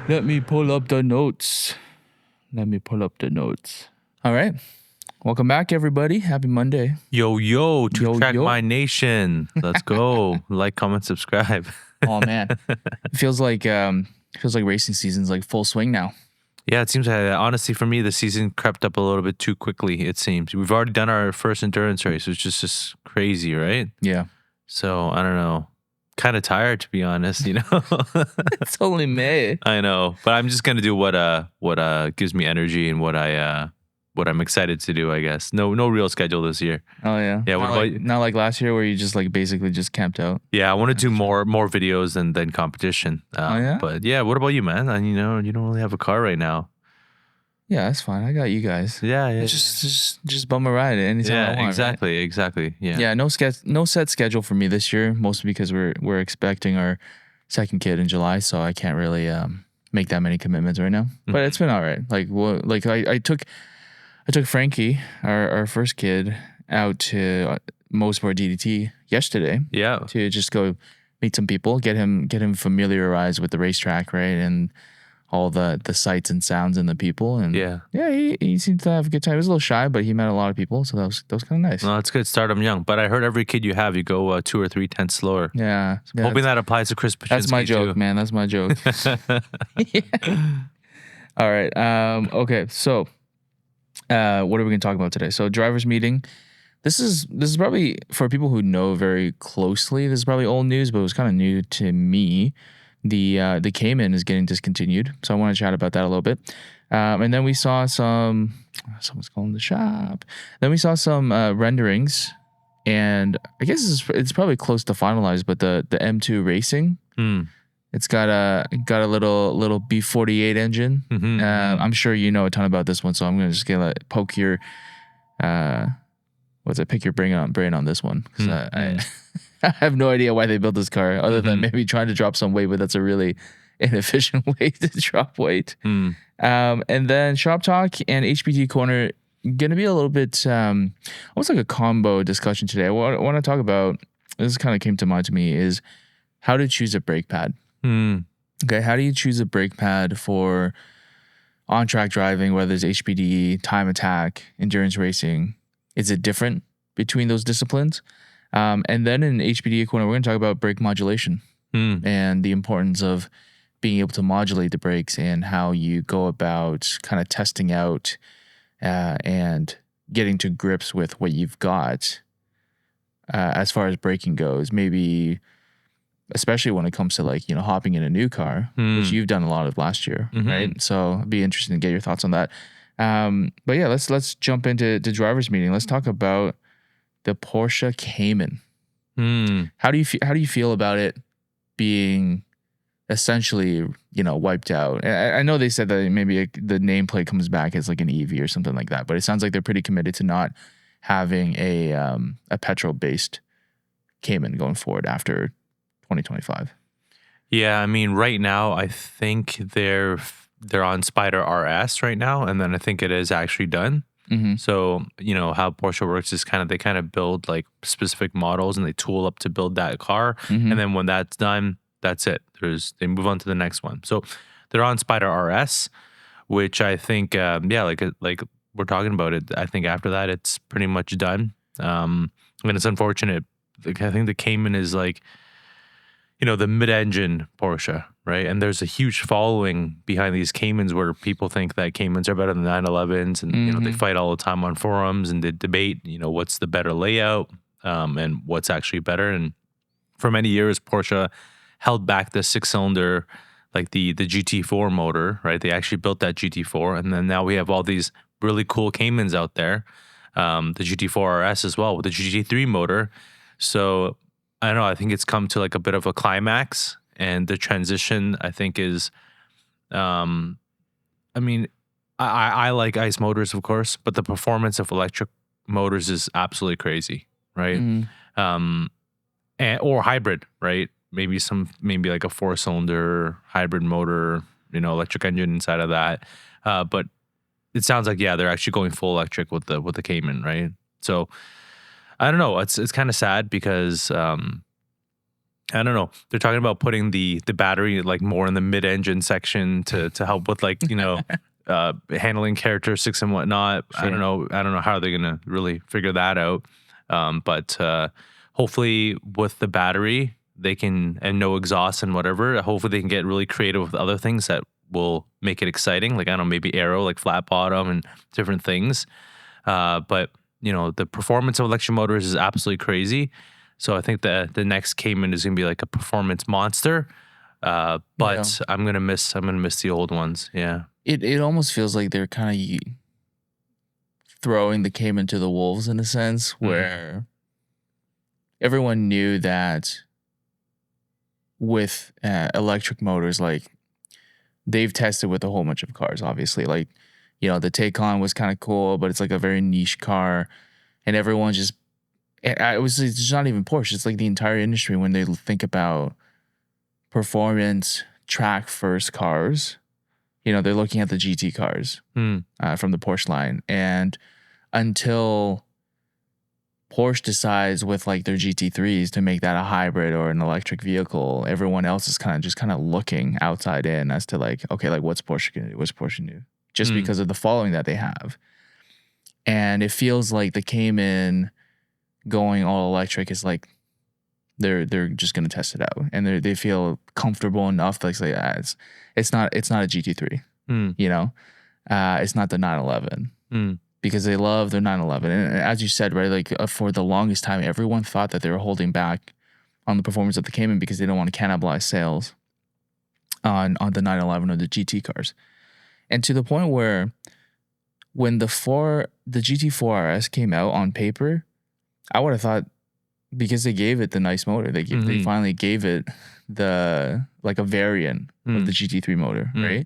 Let me pull up the notes. All right. Welcome back, everybody. Happy Monday. Yo, to Yo, track yo. my nation. Let's go. Like, comment, subscribe. Oh man, it feels like racing season's like full swing now. Yeah, it seems honestly for me the season crept up a little bit too quickly. It seems we've already done our first endurance race, which is just crazy, right? Yeah. So I don't know. Kind of tired to be honest. It's only May. I know, but I'm just gonna do what gives me energy and what I'm excited to do. I guess no real schedule this year. Oh yeah. Yeah. What about you? Not like last year where you just like basically just camped out. Yeah, I want to do more videos than competition. Yeah? But yeah, what about you, man? And you don't really have a car right now. Yeah, that's fine. I got you guys. Yeah. Just bum a ride anytime I want. Exactly. Yeah. Yeah, no set schedule for me this year, mostly because we're expecting our second kid in July, so I can't really make that many commitments right now. But it's been all right. I took Frankie, our first kid, out to Mosport DDT yesterday. Yeah. To just go meet some people, get him familiarized with the racetrack, right, and all the sights and sounds and the people, and he seemed to have a good time. He was a little shy, but he met a lot of people, so that was kind of nice. No, it's good. Start them young. But I heard every kid you have, you go 2 or 3 tenths slower. Yeah, so hoping that applies to Chris Paczynski. That's my joke, too. man. That's my joke. All right. Okay. So, what are we going to talk about today? So, drivers meeting. This is probably for people who know very closely. This is probably old news, but it was kind of new to me. The Cayman is getting discontinued, so I want to chat about that a little bit. And then we saw someone's calling the shop. Then we saw some renderings, and I guess it's probably close to finalized. But the M2 Racing, it's got a little B48 engine. I'm sure you know a ton about this one, so I'm gonna poke your pick your brain on this one, because I have no idea why they built this car other than maybe trying to drop some weight, but that's a really inefficient way to drop weight. And then Shop Talk and HPT Corner going to be a little bit almost like a combo discussion today. What I want to talk about, this kind of came to mind to me, is how to choose a brake pad. Okay, how do you choose a brake pad for on-track driving, whether it's HPD, time attack, endurance racing? Is it different between those disciplines? And then in HPD Corner, we're going to talk about brake modulation and the importance of being able to modulate the brakes and how you go about kind of testing out and getting to grips with what you've got as far as braking goes. Maybe especially when it comes to hopping in a new car, which you've done a lot of last year, right? So it'd be interesting to get your thoughts on that. But yeah, let's jump into the drivers meeting. Let's talk about the Porsche Cayman. How do you feel about it being essentially, wiped out? I know they said that maybe the nameplate comes back as like an EV or something like that, but it sounds like they're pretty committed to not having a petrol-based Cayman going forward after 2025. Yeah, I mean, right now I think they're on Spider RS right now, and then I think it is actually done. So how Porsche works is they kind of build like specific models and they tool up to build that car, and then when that's done, that's it. They move on to the next one. So they're on Spider RS, which I think like we're talking about it. I think after that it's pretty much done. And it's unfortunate. I think the Cayman is like the mid-engine Porsche, right? And there's a huge following behind these Caymans where people think that Caymans are better than 911s, and they fight all the time on forums and they debate, what's the better layout and what's actually better. And for many years, Porsche held back the 6-cylinder, like the GT4 motor, right? They actually built that GT4, and then now we have all these really cool Caymans out there, the GT4 RS as well with the GT3 motor. So I don't know. I think it's come to like a bit of a climax, and the transition I think is, I mean, I like ICE motors, of course, but the performance of electric motors is absolutely crazy, right? Or hybrid, right? Maybe like a 4-cylinder hybrid motor, electric engine inside of that. But it sounds like they're actually going full electric with the Cayman, right? So I don't know. It's kind of sad because I don't know. They're talking about putting the battery like more in the mid-engine section to help with like, handling characteristics and whatnot. Sure. I don't know how they're gonna really figure that out. But hopefully with the battery they can, and no exhaust and whatever. Hopefully they can get really creative with other things that will make it exciting. Like I don't know, maybe aero, like flat bottom and different things. But the performance of electric motors is absolutely crazy. So I think the next Cayman is gonna be like a performance monster. But I'm gonna miss the old ones. Yeah. It almost feels like they're kind of throwing the Cayman to the wolves in a sense, where everyone knew that with electric motors, like they've tested with a whole bunch of cars, obviously. Like, the Taycan was kind of cool, but it's like a very niche car, and everyone just. It's just not even Porsche. It's like the entire industry when they think about performance track first cars. They're looking at the GT cars from the Porsche line, and until Porsche decides with like their GT3s to make that a hybrid or an electric vehicle, everyone else is kind of looking outside in as to like, okay, like what's Porsche gonna do? What's Porsche new? Just because of the following that they have, and it feels like the Cayman going all electric is like they're just gonna test it out, and they feel comfortable enough to like say it's not a GT3, it's not the 911 because they love their 911, and as you said, right, like for the longest time everyone thought that they were holding back on the performance of the Cayman because they don't want to cannibalize sales on the 911 or the GT cars, and to the point where when the GT4 RS came out on paper, I would have thought, because they gave it the nice motor, they finally gave it the like a variant of the GT3 motor, right?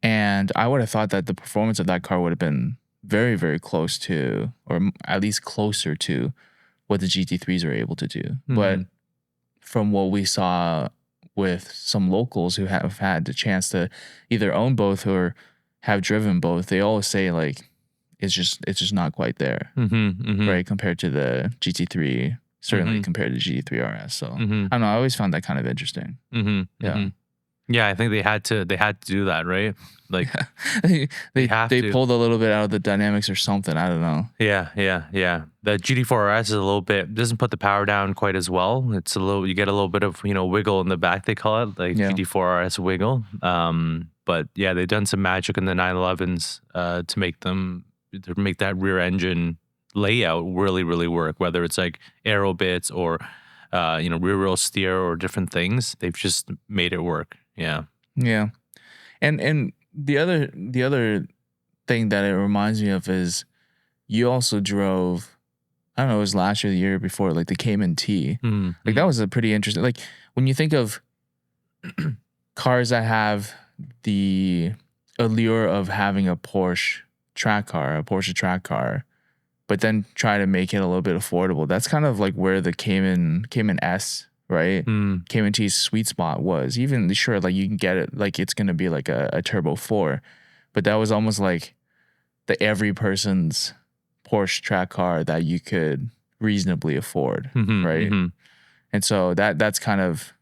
And I would have thought that the performance of that car would have been very, very close to, or at least closer to, what the GT3s are able to do. But from what we saw with some locals who have had the chance to either own both or have driven both, they always say like it's just not quite there, right? Compared to the GT3, certainly compared to the GT3 RS. So I don't know. I always found that kind of interesting. Yeah, I think they had to do that, right? Like they pulled a little bit out of the dynamics or something. I don't know. Yeah. The GT4 RS is a little bit, doesn't put the power down quite as well. It's you get a little bit of wiggle in the back, they call it, like GT4 RS wiggle. But yeah, they've done some magic in the 911s to make that rear engine layout really, really work. Whether it's like aero bits or rear wheel steer or different things, they've just made it work. Yeah. And the other thing that it reminds me of is you also drove, I don't know, it was last year, the year before, like the Cayman T. Like that was a pretty interesting, like when you think of cars that have the allure of having a Porsche track car, but then try to make it a little bit affordable. That's kind of like where the Cayman S, right? Cayman T's sweet spot was. Even sure, like you can get it, like it's gonna be like a Turbo 4, but that was almost like the every person's Porsche track car that you could reasonably afford, right? And so that's kind of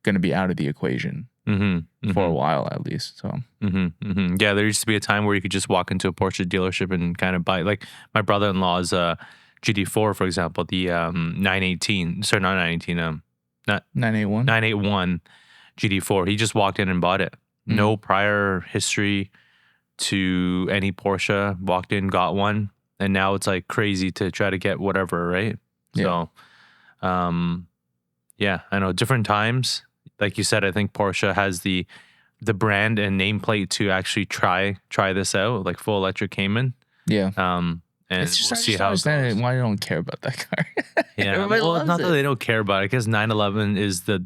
gonna be out of the equation for a while at least. So yeah, there used to be a time where you could just walk into a Porsche dealership and kind of buy, like my brother-in-law's GT4, for example, the 918, sorry, not 918, not 981 GT4. He just walked in and bought it. No prior history to any Porsche. Walked in, got one, and now it's like crazy to try to get whatever, right? So yeah, I know, different times. Like you said, I think Porsche has the brand and nameplate to actually try this out, like full electric Cayman. Yeah. And it's just, we'll see how it goes. Why they don't care about that car. Yeah, well, it's not that they don't care about it, because 911 is the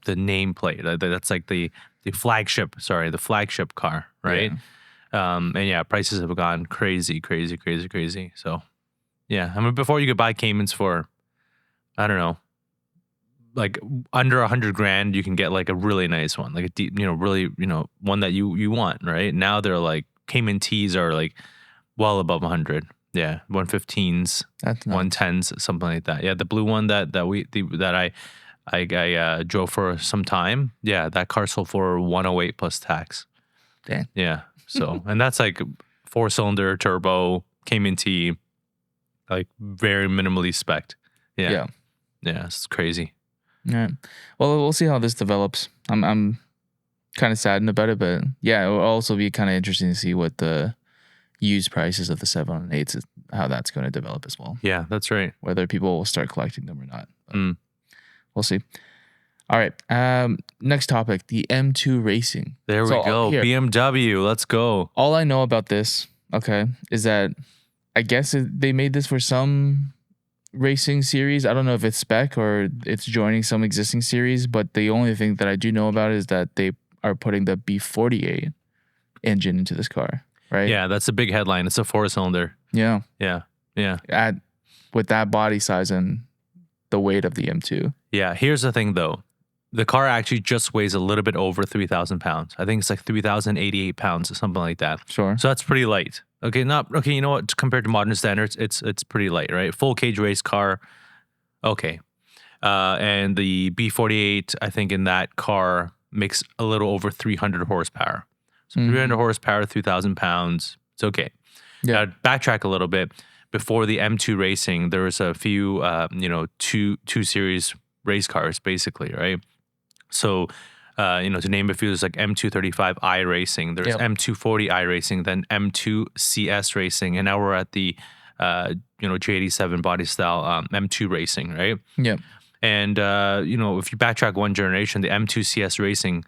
nameplate. That's like the flagship. Sorry, the flagship car, right? And yeah, prices have gone crazy. So yeah, I mean, before you could buy Caymans for, I don't know, like under $100,000, you can get like a really nice one, like a deep, really, one that you want, right? Now they're like Cayman T's are like well above 100. Yeah, 115s, 110s, something like that. Yeah, the blue one that I drove for some time. Yeah, that car sold for 108 plus tax. Dang. Yeah. So, and that's like 4-cylinder turbo, Cayman T, like very minimally spec'd. Yeah. Yeah, it's crazy. Yeah. Well, we'll see how this develops. I'm kind of saddened about it, but yeah, it will also be kind of interesting to see what the used prices of the 7 and 8s, how that's going to develop as well. Yeah, that's right. Whether people will start collecting them or not. We'll see. All right. Next topic, the M2 racing. There we go. Here, BMW. Let's go. All I know about this, okay, is that I guess they made this for some racing series. I don't know if it's spec or it's joining some existing series, but the only thing that I do know about it is that they are putting the B48 engine into this car, right? Yeah, that's a big headline. It's a 4-cylinder. Yeah. With that body size and the weight of the M2. Yeah, here's the thing though. The car actually just weighs a little bit over 3,000 pounds. I think it's like 3,088 pounds or something like that. Sure. So that's pretty light. Okay, you know what? Compared to modern standards, it's pretty light, right? Full cage race car. Okay. And the B48, I think in that car makes a little over 300 horsepower. So 300 horsepower, 3,000 pounds. It's okay. Yeah. Now, backtrack a little bit. Before the M2 racing, there was a few, two series race cars, basically, right? So, to name a few, there's like M235 I Racing, there's M240 I Racing, then M2 CS Racing, and now we're at the, J87 body style M2 Racing, right? Yeah. And, if you backtrack one generation, the M2 CS Racing,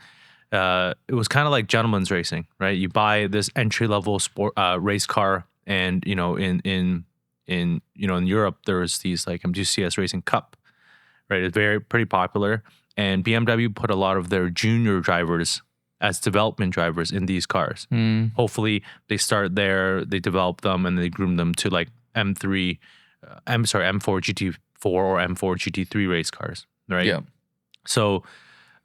it was kind of like gentleman's racing, right? You buy this entry level sport race car, and in Europe there's these like M2 CS Racing Cup, right? It's pretty popular. And BMW put a lot of their junior drivers as development drivers in these cars. Hopefully they start there, they develop them, and they groom them to like M4 GT4 or M4 GT3 race cars, right? Yeah. So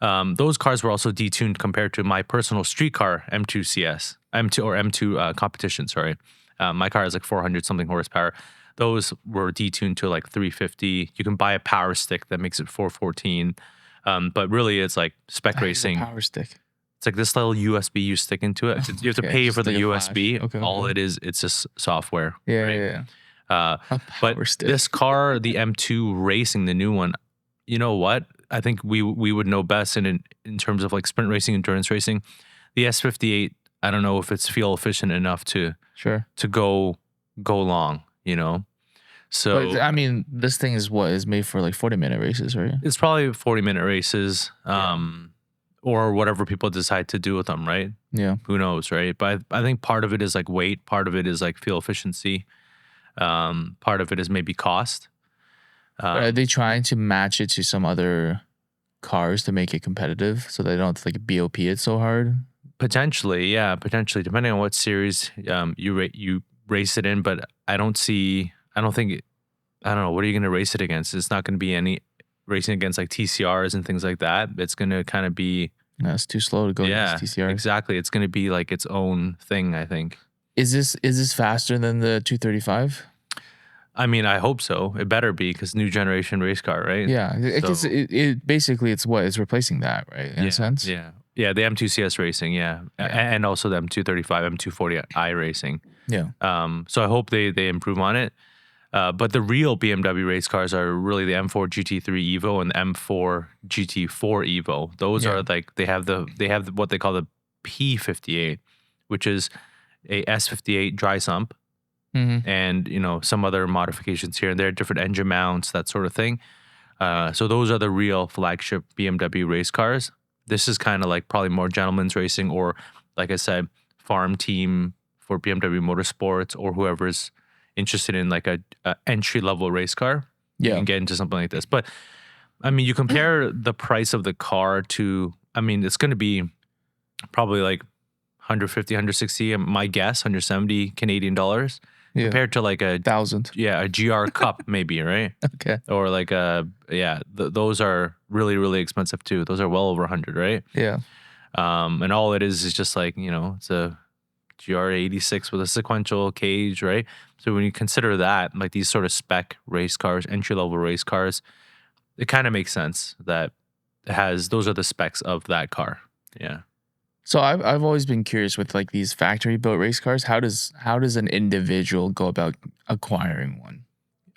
those cars were also detuned compared to my personal street car M2 CS, M2 competition, sorry. My car is like 400 something horsepower. Those were detuned to like 350. You can buy a power stick that makes it 414. But really, it's like spec racing. Power stick. It's like this little USB you stick into it. You have to pay for the USB. Okay, All it is, it's just software. Yeah, right? yeah. But this car, the M2 Racing, the new one, you know what? I think we would know best in terms of like sprint racing, endurance racing. The S58, I don't know if it's fuel efficient enough to go long, So, but, I mean, this thing is made for like 40-minute races, right? It's probably 40-minute races, or whatever people decide to do with them, right? Yeah. Who knows, right? But I think part of it is like weight, part of it is like fuel efficiency, part of it is maybe cost. Are they trying to match it to some other cars to make it competitive so they don't like BOP it so hard? Potentially, yeah, depending on what series you race it in. But I don't know. What are you going to race it against? It's not going to be any racing against like TCRs and things like that. It's going to kind of be... No, it's too slow to go against TCRs. Exactly. It's going to be like its own thing, I think. Is this faster than the 235? I mean, I hope so. It better be, because new generation race car, right? Yeah. It basically, it's replacing that, right? In a sense? Yeah. Yeah, the M2 CS Racing, and also the M235, M240 I Racing. Yeah. So I hope they improve on it. But the real BMW race cars are really the M4 GT3 Evo and the M4 GT4 Evo. Those are like they have what they call the P58, which is a S58 dry sump, and some other modifications here and there, different engine mounts, that sort of thing. So those are the real flagship BMW race cars. This is kind of like probably more gentleman's racing, or like I said, farm team for BMW Motorsports, or whoever's interested in like a entry level race car. You can get into something like this. But I mean, you compare the price of the car to, I mean, it's going to be probably like 150, 160, my guess, 170 Canadian dollars, compared to like 1,000. Yeah, a GR Cup maybe, right? Okay. Or like those are really, really expensive too. Those are well over 100, right? Yeah. And all it is just like, it's a GR86 with a sequential cage, right? So when you consider that, like these sort of spec race cars, entry-level race cars, it kind of makes sense that it has those are the specs of that car. Yeah. So I've always been curious with like these factory built race cars. How does an individual go about acquiring one?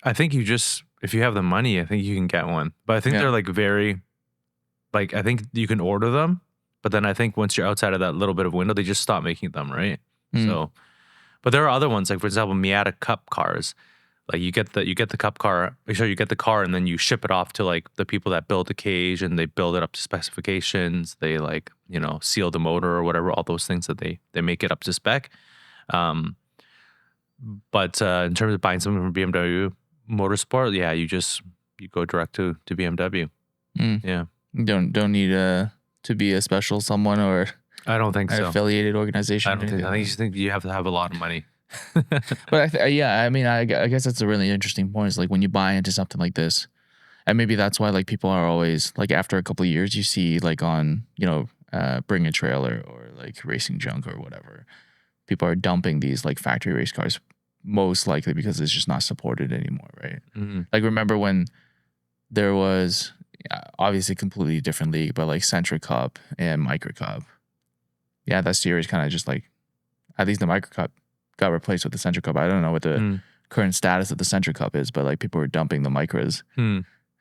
I think you just if you have the money, I think you can get one. But I think they're like very like I think you can order them, but then I think once you're outside of that little bit of window, they just stop making them, right? So, but there are other ones like for example, Miata Cup cars. Like you get the Cup car, you get the car and then you ship it off to like the people that build the cage and they build it up to specifications. They like, seal the motor or whatever, all those things that they make it up to spec. But in terms of buying something from BMW Motorsport, yeah, you go direct to BMW. Yeah. You don't need to be a special someone or I don't think an so. affiliated organization. I think you have to have a lot of money. But I guess that's a really interesting point. Is like when you buy into something like this, and maybe that's why like people are always like after a couple of years, you see like on Bring a Trailer or like Racing Junk or whatever, people are dumping these like factory race cars, most likely because it's just not supported anymore, right? Mm-hmm. Like remember when there was obviously completely different league, but like Sentra Cup and Micro Cup, yeah, that series kind of just like at least the Micro Cup got replaced with the Sentra Cup. I don't know what the current status of the Sentra Cup is, but like people were dumping the micros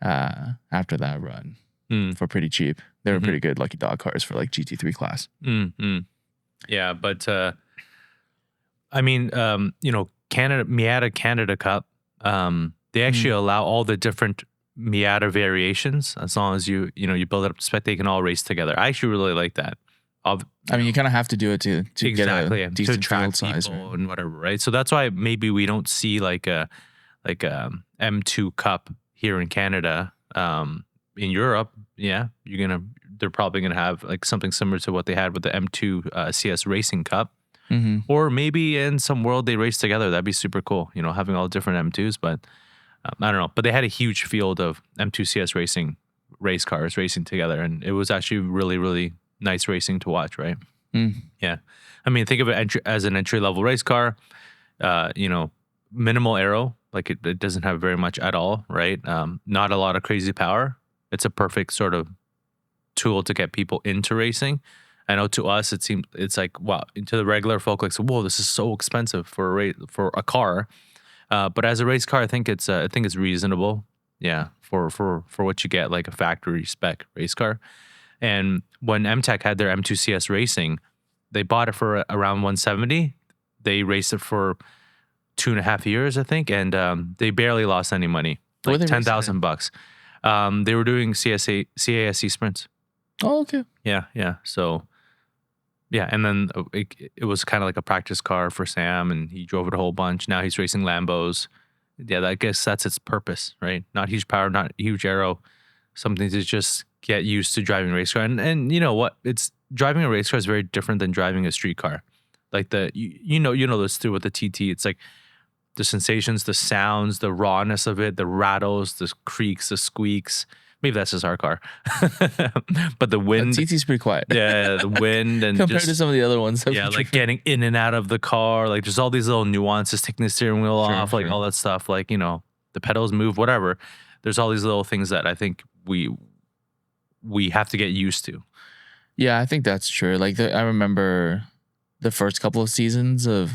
after that run for pretty cheap. They were pretty good lucky dog cars for like GT3 class. Yeah, but I mean, Miata Canada Cup, they actually allow all the different Miata variations as long as you build it up to spec. They can all race together. I actually really like that. You kind of have to do it to get a decent field size and whatever, right? So that's why maybe we don't see like a M2 Cup here in Canada. In Europe, yeah, they're probably gonna have like something similar to what they had with the M2 CS Racing Cup, or maybe in some world they race together. That'd be super cool, having all different M2s. But I don't know. But they had a huge field of M2 CS Racing race cars racing together, and it was actually really, really nice racing to watch, right? Yeah. I mean, think of it as an entry-level race car, minimal aero, like it doesn't have very much at all, right? Not a lot of crazy power. It's a perfect sort of tool to get people into racing. I know to us, it's like, wow, to the regular folk, like, whoa, this is so expensive for a car. But as a race car, I think it's reasonable. Yeah. For what you get, like a factory spec race car. And when MTech had their M2 CS Racing, they bought it for around 170. They raced it for 2.5 years, I think, and they barely lost any money, like $10,000. They were doing CASE sprints. Oh, okay. Yeah. So, yeah, and then it was kind of like a practice car for Sam, and he drove it a whole bunch. Now he's racing Lambos. Yeah, I guess that's its purpose, right? Not huge power, not huge aero, something to just get used to driving a race car. And you know what? It's driving a race car is very different than driving a street car. Like you know this too with the TT. It's like the sensations, the sounds, the rawness of it, the rattles, the creaks, the squeaks. Maybe that's just our car. But the wind. TT's pretty quiet. Yeah, the wind and compared to some of the other ones. Yeah, like getting in and out of the car. Like there's all these little nuances, taking the steering wheel off, like all that stuff. Like, the pedals move, whatever. There's all these little things that I think we have to get used to. Yeah, I think that's true. Like I remember the first couple of seasons of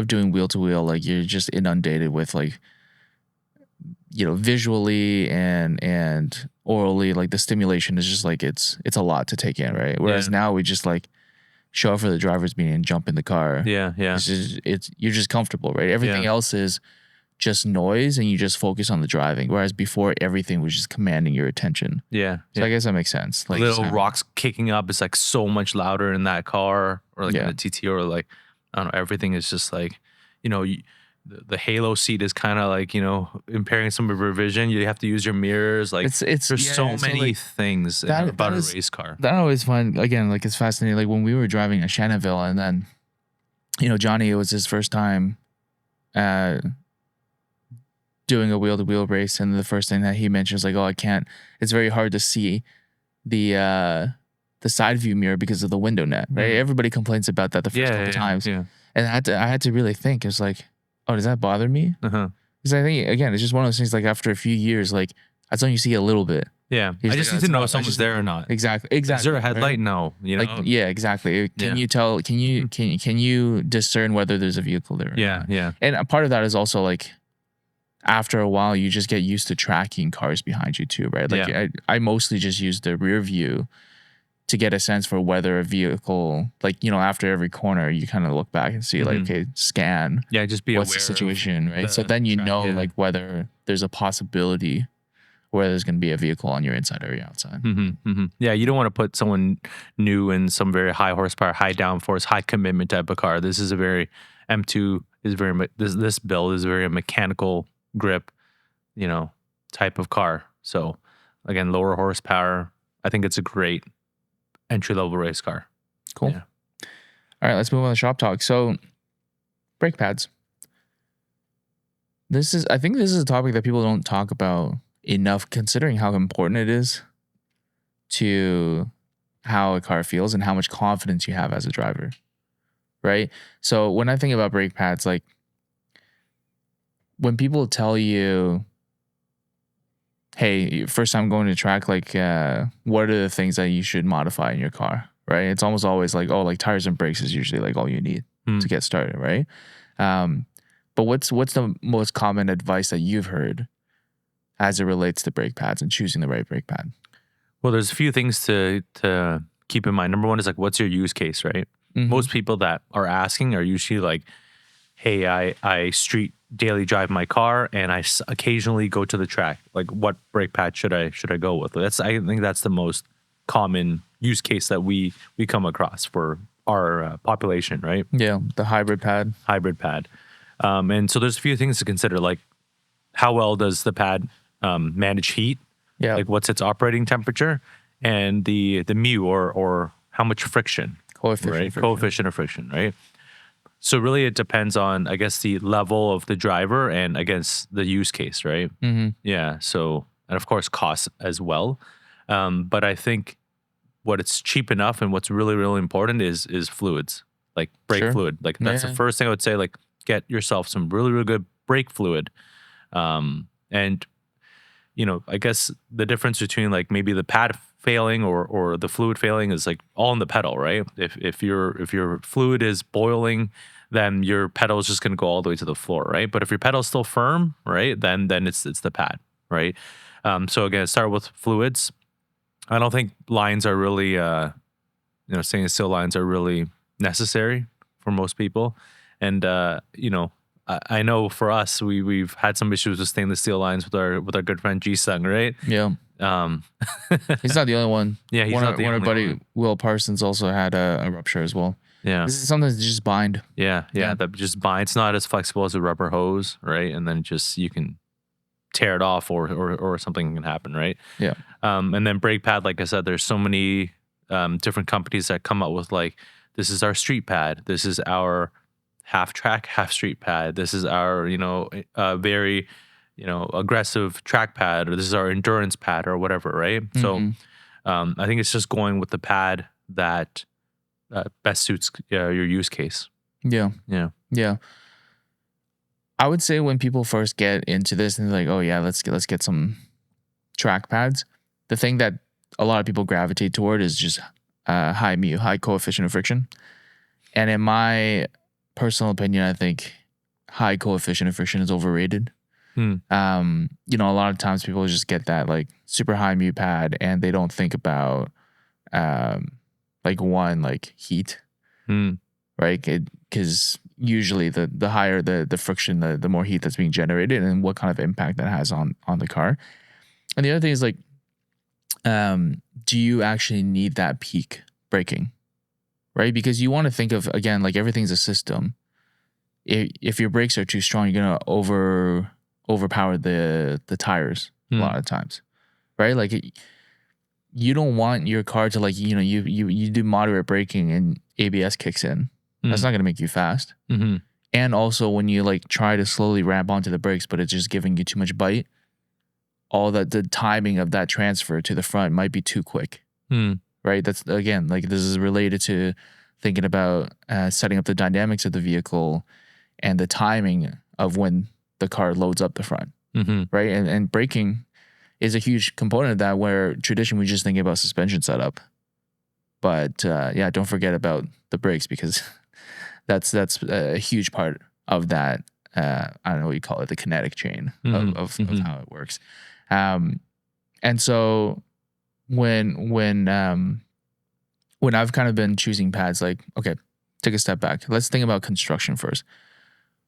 doing wheel to wheel, like you're just inundated with like, visually and orally, like the stimulation is just like it's a lot to take in, right? Whereas now we just like show up for the driver's meeting and jump in the car. Yeah. You're just comfortable, right? Everything else is just noise and you just focus on the driving. Whereas before everything was just commanding your attention. Yeah. So I guess that makes sense. Like little rocks kicking up is like so much louder in that car or like in the TT or like, I don't know, everything is just like, the halo seat is kind of like, impairing some of your vision. You have to use your mirrors. Like there's so many things about a race car. That I always find, again, like it's fascinating. Like when we were driving at Shannonville and then, Johnny, it was his first time doing a wheel-to-wheel race. And the first thing that he mentioned was like, it's very hard to see the side view mirror because of the window net, right? Everybody complains about that the first couple times. Yeah. And I had to really think. It was like, oh, does that bother me? Because I think, again, it's just one of those things like after a few years, like As long as you see a little bit. Yeah. I He's just like, need to "It's know not- if someone's there or not. Exactly. Is there a right? headlight? No. You know? Like, yeah, exactly. Can Yeah. you tell? Can you discern whether there's a vehicle there? Or Yeah. not? Yeah. And a part of that is also like, after a while, you just get used to tracking cars behind you too, right? Like, Yeah. I mostly just use the rear view to get a sense for whether a vehicle, like, after every corner, you kind of look back and see, like, okay, scan. Yeah. Just be What's the aware situation, right? So the then you track, know, yeah. like, whether there's a possibility where there's going to be a vehicle on your inside or your outside. Yeah, you don't want to put someone new in some very high horsepower, high downforce, high commitment type of car. This is a very M2 is very this build is very mechanical grip, type of car. So again, lower horsepower. I think it's a great entry level race car. Cool. Yeah. All right, let's move on to shop talk. So, brake pads. I think this is a topic that people don't talk about enough, considering how important it is to how a car feels and how much confidence you have as a driver, right? So when I think about brake pads, like, when people tell you, hey, first time going to track, like, what are the things that you should modify in your car, right? It's almost always like, oh, like tires and brakes is usually like all you need to get started, right? But what's the most common advice that you've heard as it relates to brake pads and choosing the right brake pad? Well, there's a few things to keep in mind. Number one is like, what's your use case, right? Most people that are asking are usually like, hey, I street daily drive my car and I occasionally go to the track. Like, what brake pad should I go with? I think that's the most common use case that we come across for our population, right? Yeah, the hybrid pad. And so there's a few things to consider, like how well does the pad manage heat? Yeah. Like, what's its operating temperature, and the mu or how much friction, coefficient of friction, right? So really, it depends on, I guess, the level of the driver and, I guess, the use case, right? Yeah. So, and of course, cost as well. But I think what it's cheap enough and what's really, really important is fluids, like brake fluid. Like, that's the first thing I would say. Like, get yourself some really, really good brake fluid. And I guess the difference between like maybe the pad failing or the fluid failing is like all in the pedal, right? If your fluid is boiling, then your pedal is just going to go all the way to the floor, right? But if your pedal is still firm, right, then it's the pad, right? So again, start with fluids. I don't think lines are really, stainless steel lines are really necessary for most people, and I know for us, we've had some issues with stainless steel lines with our good friend Ji-Sung, right? Yeah. He's not the only one. Yeah, he's not the only buddy, one. Will Parsons, also had a rupture as well. Yeah. This is something that just bind. Yeah. That just binds. It's not as flexible as a rubber hose, right? And then just you can tear it off or something can happen, right? Yeah. And then brake pad, like I said, there's so many different companies that come up with like, this is our street pad. This is our half track, half street pad. This is our, very, aggressive track pad, or this is our endurance pad or whatever, right? So I think it's just going with the pad that best suits your use case. Yeah. I would say when people first get into this and they're like, oh yeah, let's get some track pads, the thing that a lot of people gravitate toward is just high coefficient of friction. And in my personal opinion, I think high coefficient of friction is overrated. A lot of times people just get that like super high mu pad and they don't think about heat, right? Because usually the higher the friction, the more heat that's being generated and what kind of impact that has on the car. And the other thing is like, do you actually need that peak braking, right? Because you want to think of, again, like everything's a system. If your brakes are too strong, you're gonna overpower the tires a lot of times, right? Like you don't want your car to like, you do moderate braking and ABS kicks in. That's not gonna make you fast. And also when you like try to slowly ramp onto the brakes, but it's just giving you too much bite, all that the timing of that transfer to the front might be too quick, right? That's, again, like this is related to thinking about setting up the dynamics of the vehicle and the timing of when the car loads up the front, right? And braking is a huge component of that, where traditionally we just think about suspension setup. But don't forget about the brakes, because that's a huge part of that. I don't know what you call it, the kinetic chain of how it works. And so when I've kind of been choosing pads, like, okay, take a step back. Let's think about construction first.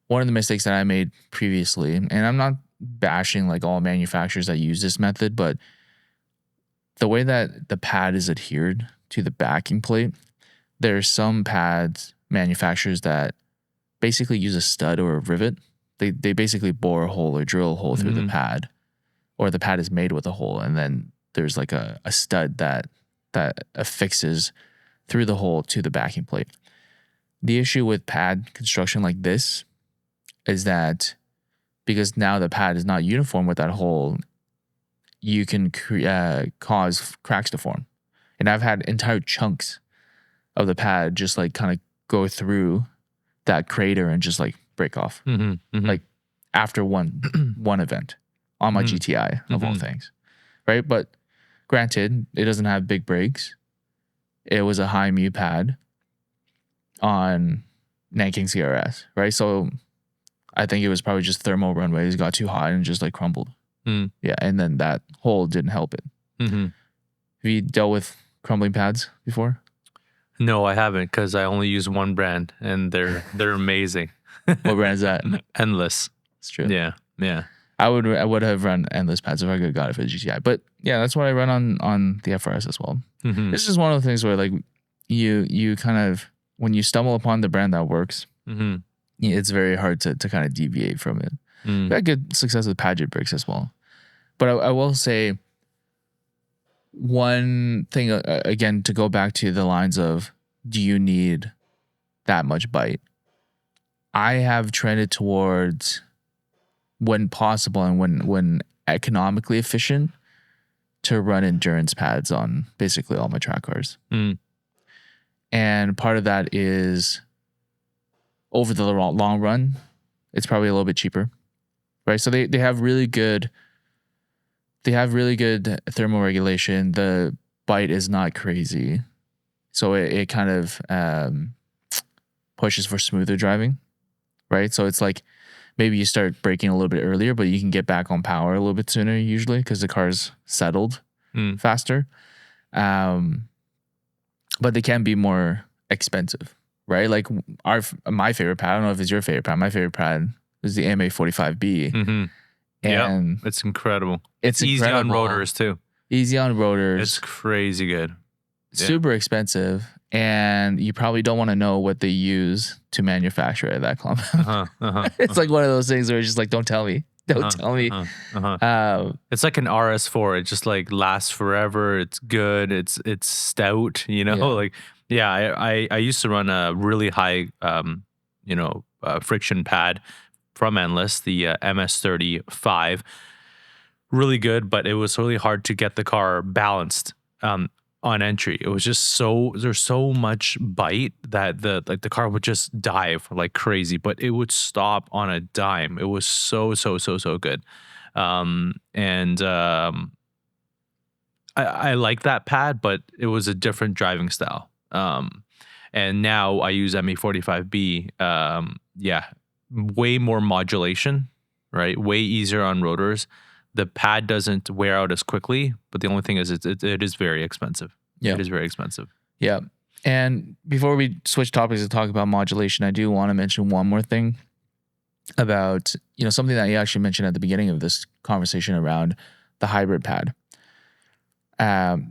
One of the mistakes that I made previously, and I'm not bashing like all manufacturers that use this method, but the way that the pad is adhered to the backing plate, there are some pads manufacturers that basically use a stud or a rivet. They basically bore a hole or drill a hole through the pad, or the pad is made with a hole, and then there's like a stud that affixes through the hole to the backing plate. The issue with pad construction like this is that because now the pad is not uniform with that hole, you can cause cracks to form. And I've had entire chunks of the pad just like kind of go through that crater and just like break off. Like after one event on my GTI of all things, right? But granted, it doesn't have big brakes. It was a high mu pad on Nanking CRS, right? So I think it was probably just thermal runways got too hot and just like crumbled. Yeah, and then that hole didn't help it. Have you dealt with crumbling pads before? No, I haven't, because I only use one brand, and they're amazing. What brand is that? Endless. It's true. Yeah. I would have run Endless pads if I could have got it for the GTI. But yeah, that's what I run on the FRS as well. This is one of the things where like you kind of, when you stumble upon the brand that works, it's very hard to kind of deviate from it. We had good success with Padgett brakes as well. But I will say one thing, again, to go back to the lines of, do you need that much bite? I have trended towards, when possible and when economically efficient, to run endurance pads on basically all my track cars. And part of that is, over the long run, it's probably a little bit cheaper, right? So they have really good thermal regulation. The bite is not crazy, so it kind of pushes for smoother driving, right? So it's like maybe you start braking a little bit earlier, but you can get back on power a little bit sooner usually because the car's settled faster. But they can be more expensive, right? Like my favorite pad, I don't know if it's your favorite pad. My favorite pad is the MA45B. And it's incredible. It's easy incredible. on rotors too. Easy on rotors. It's crazy good. Super expensive. And you probably don't want to know what they use to manufacture it at that compound. It's like one of those things where it's just like, don't tell me. Don't tell me. It's like an RS4. It just like lasts forever. It's good. It's stout, you know? Like, yeah, I used to run a really high, friction pad from Endless, the MS35. Really good, but it was really hard to get the car balanced on entry. It was just there's so much bite that the car would just dive like crazy, but it would stop on a dime. It was so good. I like that pad, but it was a different driving style. And now I use ME45B. Way more modulation, right? Way easier on rotors. The pad doesn't wear out as quickly, but the only thing is it is very expensive. Yeah. It is very expensive. Yeah. And before we switch topics to talk about modulation, I do want to mention one more thing about, something that you actually mentioned at the beginning of this conversation around the hybrid pad. The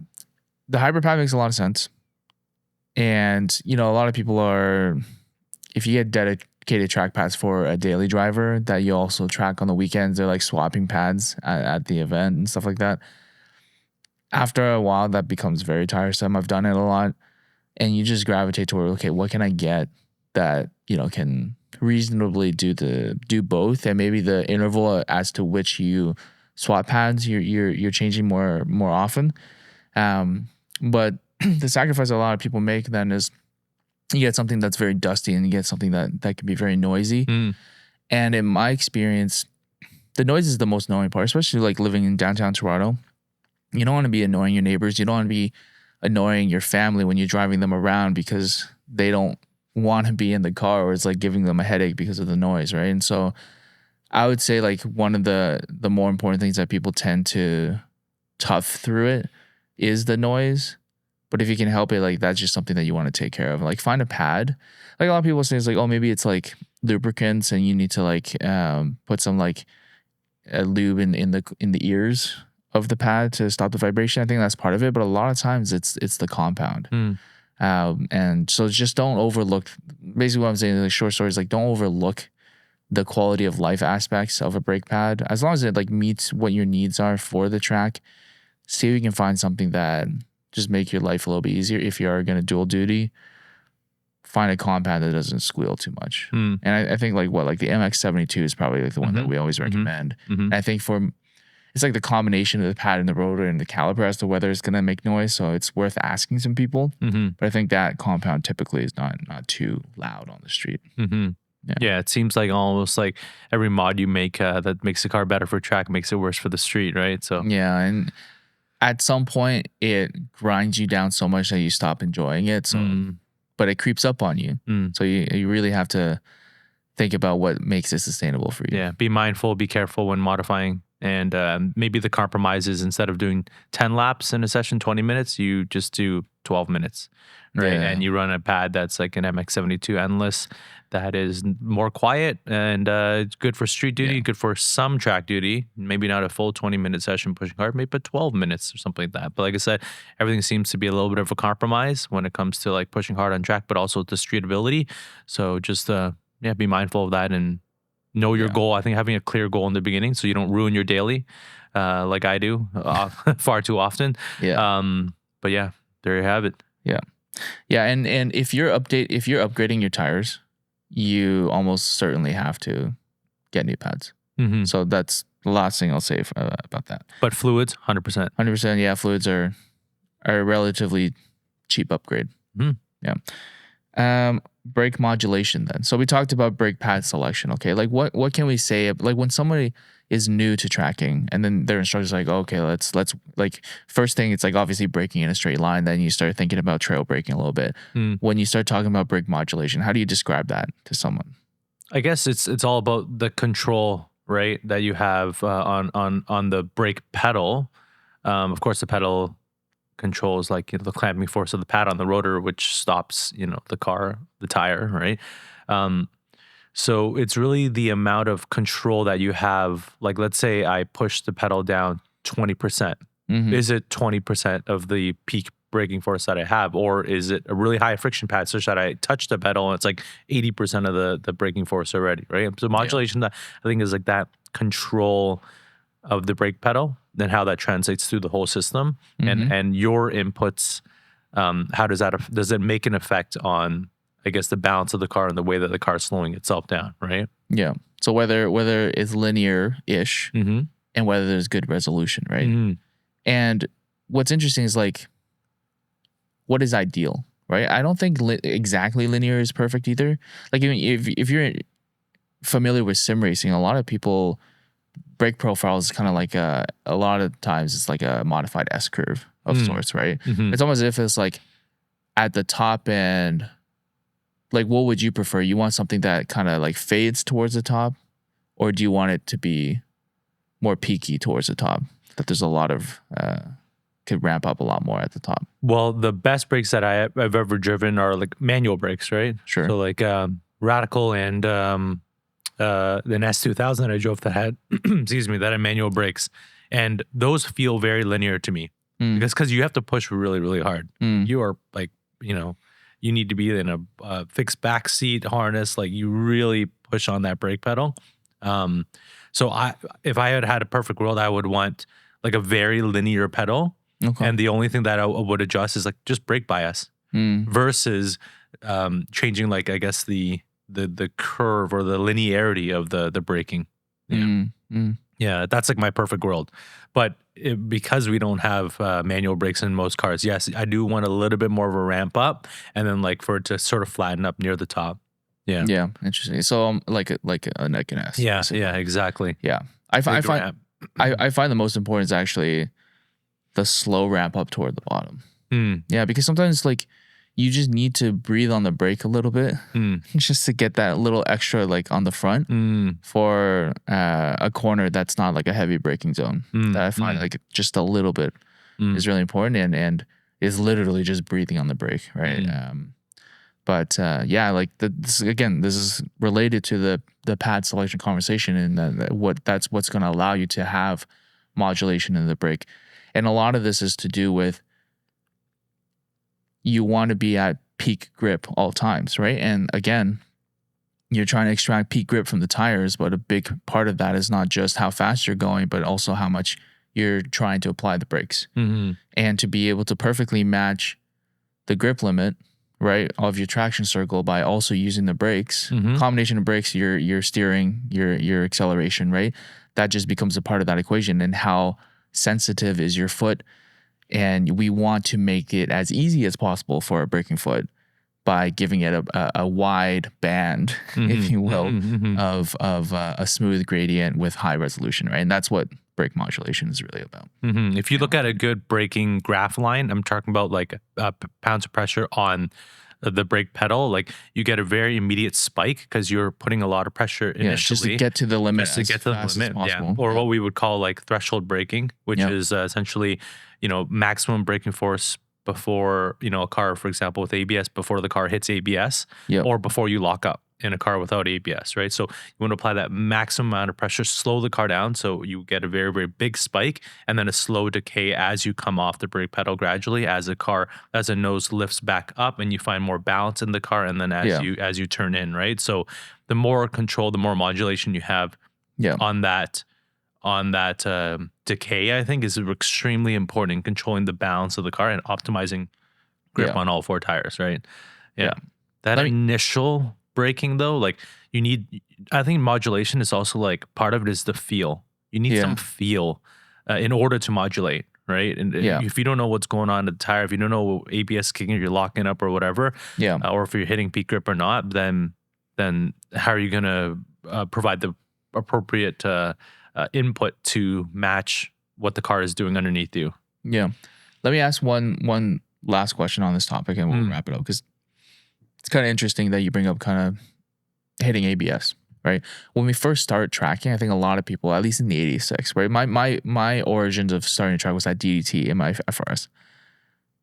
hybrid pad makes a lot of sense. And, a lot of people are, if you get dedicated track pads for a daily driver that you also track on the weekends, they're like swapping pads at the event and stuff like that. After a while, that becomes very tiresome. I've done it a lot. And you just gravitate toward, okay, what can I get that, can reasonably do both? And maybe the interval as to which you swap pads, you're changing more often. But the sacrifice a lot of people make then is you get something that's very dusty and you get something that can be very noisy. And in my experience, the noise is the most annoying part, especially like living in downtown Toronto. You don't want to be annoying your neighbors. You don't want to be annoying your family when you're driving them around because they don't want to be in the car, or it's like giving them a headache because of the noise, right? And so I would say like one of the more important things that people tend to tough through it is the noise. But if you can help it, like that's just something that you want to take care of. Like find a pad. Like a lot of people say it's like, oh, maybe it's like lubricants and you need to like put some like a lube in the ears of the pad to stop the vibration. I think that's part of it. But a lot of times it's the compound. And so just don't overlook, basically what I'm saying in the short story is like, don't overlook the quality of life aspects of a brake pad. As long as it like meets what your needs are for the track, see if you can find something that just make your life a little bit easier. If you are going to dual duty, find a compound that doesn't squeal too much. And I think like the MX-72 is probably like the one that we always recommend. And I think it's like the combination of the pad and the rotor and the caliper as to whether it's going to make noise. So it's worth asking some people. But I think that compound typically is not too loud on the street. Yeah, it seems like almost like every mod you make that makes the car better for track makes it worse for the street, right? So yeah, and at some point it grinds you down so much that you stop enjoying it. So, but it creeps up on you. So you really have to think about what makes it sustainable for you. Yeah, be mindful, be careful when modifying. And maybe the compromise is instead of doing 10 laps in a session, 20 minutes, you just do 12 minutes, right? Yeah. And you run a pad that's like an MX-72 endless that is more quiet and it's good for street duty, good for some track duty. Maybe not a full 20-minute session pushing hard, maybe 12 minutes or something like that. But like I said, everything seems to be a little bit of a compromise when it comes to like pushing hard on track, but also the streetability. So just be mindful of that and know your goal. I think having a clear goal in the beginning so you don't ruin your daily like I do far too often. But yeah, there you have it. Yeah, and if you're upgrading your tires, you almost certainly have to get new pads. So that's the last thing I'll say about that. But fluids, 100%. 100%, yeah, fluids are a relatively cheap upgrade. Yeah. Brake modulation then. So we talked about brake pad selection. Okay, like what can we say? Like when somebody is new to tracking and then their instructor's like, okay, let's like first thing it's like obviously braking in a straight line. Then you start thinking about trail braking a little bit. When you start talking about brake modulation, how do you describe that to someone? I guess it's all about the control, right, that you have on the brake pedal. Of course, the pedal controls like the clamping force of the pad on the rotor, which stops the tire, right? So it's really the amount of control that you have. Like let's say I push the pedal down 20%. Is it 20% of the peak braking force that I have, or is it a really high friction pad such that I touch the pedal and it's like 80% of the braking force already, right? So modulation that I think is like that control of the brake pedal, then how that translates through the whole system, and your inputs. How does it make an effect on, I guess, the balance of the car and the way that the car is slowing itself down, right? Yeah. So whether it's linear-ish and whether there's good resolution, right? And what's interesting is like, what is ideal, right? I don't think exactly linear is perfect either. Like if you're familiar with sim racing, a lot of people brake profile is kind of like a lot of times it's like a modified S curve of sorts, right? It's almost as if it's like at the top end. Like, what would you prefer? You want something that kind of like fades towards the top, or do you want it to be more peaky towards the top? That there's a lot of could ramp up a lot more at the top. Well, the best brakes that I've ever driven are like manual brakes, right? Sure. So like Radical and the S2000 that I drove that had, excuse me, that had manual brakes, and those feel very linear to me because you have to push really, really hard. You are like, you need to be in a fixed back seat harness, like you really push on that brake pedal. So if I had a perfect world, I would want like a very linear pedal. Okay. And the only thing that I would adjust is like just brake bias versus changing like, I guess, the curve or the linearity of the braking. Yeah, that's like my perfect world. But because we don't have manual brakes in most cars, yes, I do want a little bit more of a ramp up and then like for it to sort of flatten up near the top. Yeah. Yeah, interesting. So like a neck and S. Yeah, basically. yeah, exactly. Yeah. Big find ramp. I find the most important is actually the slow ramp up toward the bottom. Yeah, because sometimes like you just need to breathe on the brake a little bit just to get that little extra like on the front for a corner that's not like a heavy braking zone. That I find like just a little bit is really important and is literally just breathing on the brake, right? But yeah, like this is related to the pad selection conversation, and that's what's going to allow you to have modulation in the brake, and a lot of this is to do with you want to be at peak grip all times, right? And again, you're trying to extract peak grip from the tires, but a big part of that is not just how fast you're going, but also how much you're trying to apply the brakes, and to be able to perfectly match the grip limit, right, of your traction circle by also using the brakes, combination of brakes, your steering, your acceleration, right? That just becomes a part of that equation. And how sensitive is your foot? And we want to make it as easy as possible for a braking foot by giving it a wide band, if you will, of a smooth gradient with high resolution, right? And that's what brake modulation is really about. If you look at a good braking graph line, I'm talking about like pounds of pressure on the brake pedal, like you get a very immediate spike because you're putting a lot of pressure initially. Just to get to the limit Just to get to the limit, or what we would call like threshold braking, which is essentially, maximum braking force before, a car, for example, with ABS, before the car hits ABS, or before you lock up in a car without ABS, right? So you want to apply that maximum amount of pressure, slow the car down so you get a very, very big spike, and then a slow decay as you come off the brake pedal gradually as the nose lifts back up and you find more balance in the car, and then as you turn in, right? So the more control, the more modulation you have on that decay, I think is extremely important in controlling the balance of the car and optimizing grip on all four tires, right? That initial braking though, like I think modulation is also like part of it is the feel. You need some feel in order to modulate, right? And if you don't know what's going on in the tire, if you don't know ABS kicking, you're locking up or whatever, or if you're hitting peak grip or not, then how are you going to provide the appropriate input to match what the car is doing underneath you? Yeah. Let me ask one last question on this topic and we'll wrap it up, because it's kind of interesting that you bring up kind of hitting ABS, right? When we first started tracking, I think a lot of people, at least in the 86, right? My origins of starting to track was at DDT in my FRS.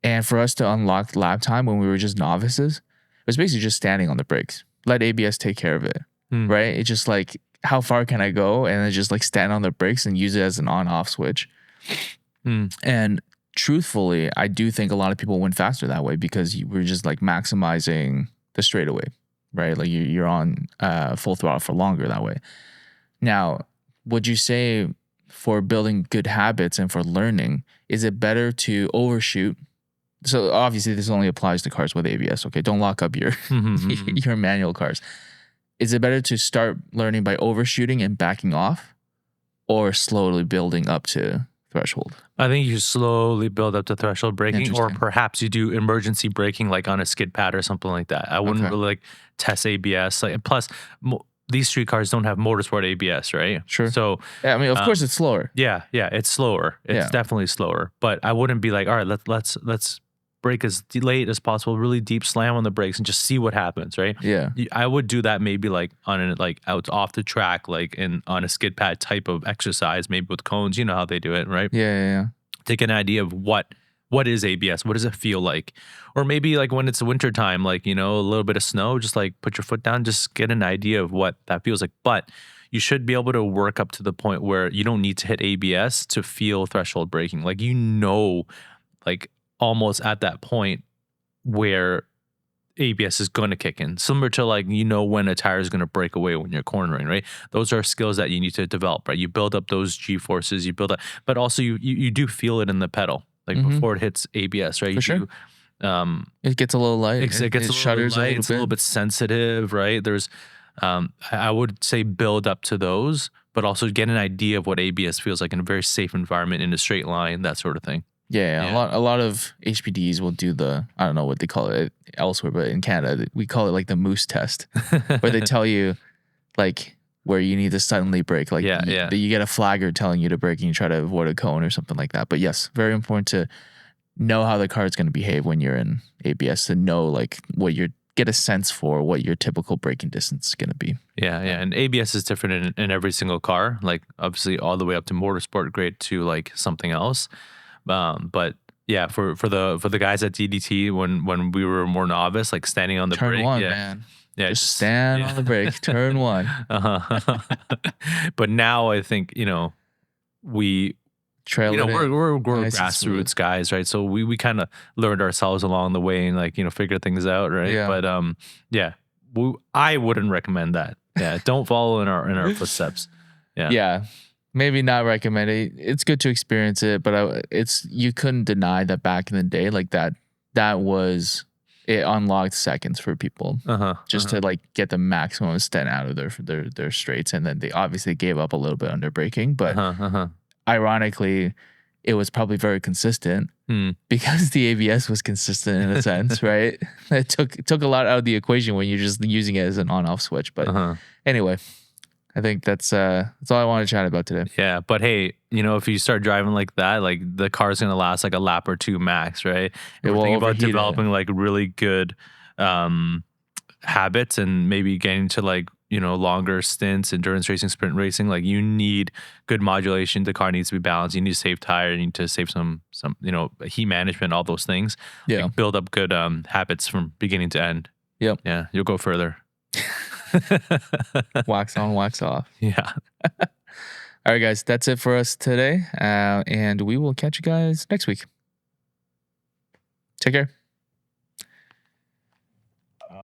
And for us to unlock lap time when we were just novices, it was basically just standing on the brakes. Let ABS take care of it, right? It's just like, how far can I go? And then just like stand on the brakes and use it as an on-off switch. And truthfully, I do think a lot of people went faster that way because you were just like maximizing the straightaway, right? Like you're on full throttle for longer that way. Now, would you say for building good habits and for learning, is it better to overshoot? So obviously this only applies to cars with ABS. Okay, don't lock up your your manual cars. Is it better to start learning by overshooting and backing off, or slowly building up to threshold? I think you slowly build up to threshold braking, or perhaps you do emergency braking like on a skid pad or something like that. I wouldn't really like test ABS. Like, plus, these street cars don't have motorsport ABS, right? Sure. So yeah, I mean, of course, it's slower. Yeah, it's slower. It's definitely slower. But I wouldn't be like, all right, let's brake as late as possible, really deep slam on the brakes and just see what happens, right? Yeah. I would do that maybe like on a like out off the track, like on a skid pad type of exercise, maybe with cones, you know how they do it, right? Yeah. Take an idea of what is ABS, what does it feel like? Or maybe like when it's winter time, like, a little bit of snow, just like put your foot down, just get an idea of what that feels like. But you should be able to work up to the point where you don't need to hit ABS to feel threshold braking. Like, like almost at that point where ABS is going to kick in, similar to like, when a tire is going to break away when you're cornering, right? Those are skills that you need to develop, right? You build up those G forces, you build up, but also you do feel it in the pedal, like before it hits ABS, right? For sure. It gets a little light. It gets shudders a little bit. It's a little bit sensitive, right? There's, I would say build up to those, but also get an idea of what ABS feels like in a very safe environment, in a straight line, that sort of thing. Yeah. A lot of HPDs will do I don't know what they call it elsewhere, but in Canada, we call it like the moose test, where they tell you like where you need to suddenly brake. Like you get a flagger telling you to brake and you try to avoid a cone or something like that. But yes, very important to know how the car is going to behave when you're in ABS, to know like get a sense for what your typical braking distance is going to be. Yeah. And ABS is different in every single car, like obviously all the way up to motorsport grade to like something else. But yeah, for the guys at DDT, when we were more novice, like standing on the Turn brake, one, man. Yeah, just stand on the brake, turn one. But now I think, we we're grassroots guys, right? So we kind of learned ourselves along the way and like, figure things out, right? Yeah. But I wouldn't recommend that. Yeah, don't follow in our footsteps. Yeah. Maybe not recommend it. It's good to experience it, but you couldn't deny that back in the day, like that was, it unlocked seconds for people to like get the maximum extent out of their straights, and then they obviously gave up a little bit under braking, but ironically, it was probably very consistent because the ABS was consistent in a sense, right? It took a lot out of the equation when you're just using it as an on-off switch. But anyway, I think that's all I want to chat about today. Yeah, but hey, if you start driving like that, like the car's gonna last like a lap or two max, right? If we're thinking about developing like really good habits and maybe getting to like longer stints, endurance racing, sprint racing, like you need good modulation. The car needs to be balanced. You need to save tire. You need to save some heat management, all those things. Yeah, like build up good habits from beginning to end. Yep. Yeah, you'll go further. Wax on, wax off. Yeah. All right, guys, that's it for us today. And we will catch you guys next week. Take care.